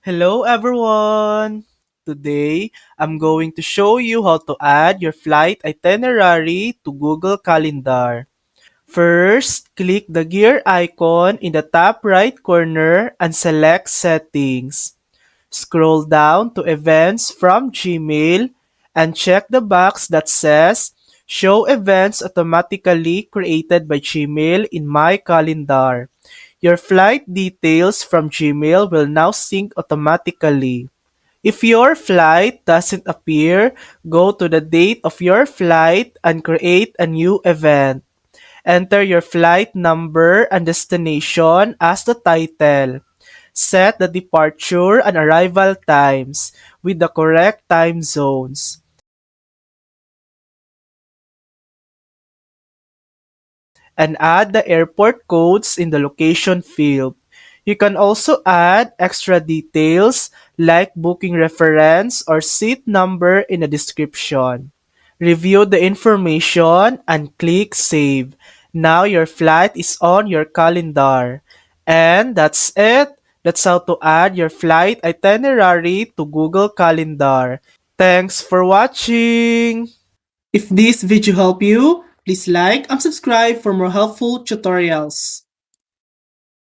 Hello everyone! Today, I'm going to show you how to add your flight itinerary to Google Calendar. First, click the gear icon in the top right corner and select Settings. Scroll down to Events from Gmail and check the box that says Show events automatically created by Gmail in my calendar. Your flight details from Gmail will now sync automatically. If your flight doesn't appear, go to the date of your flight and create a new event. Enter your flight number and destination as the title. Set the departure and arrival times with the correct time zones, and add the airport codes in the location field. You can also add extra details like booking reference or seat number in the description. Review the information and click Save. Now your flight is on your calendar. And that's it. That's how to add your flight itinerary to Google Calendar. Thanks for watching! If this video helped you, please like and subscribe for more helpful tutorials.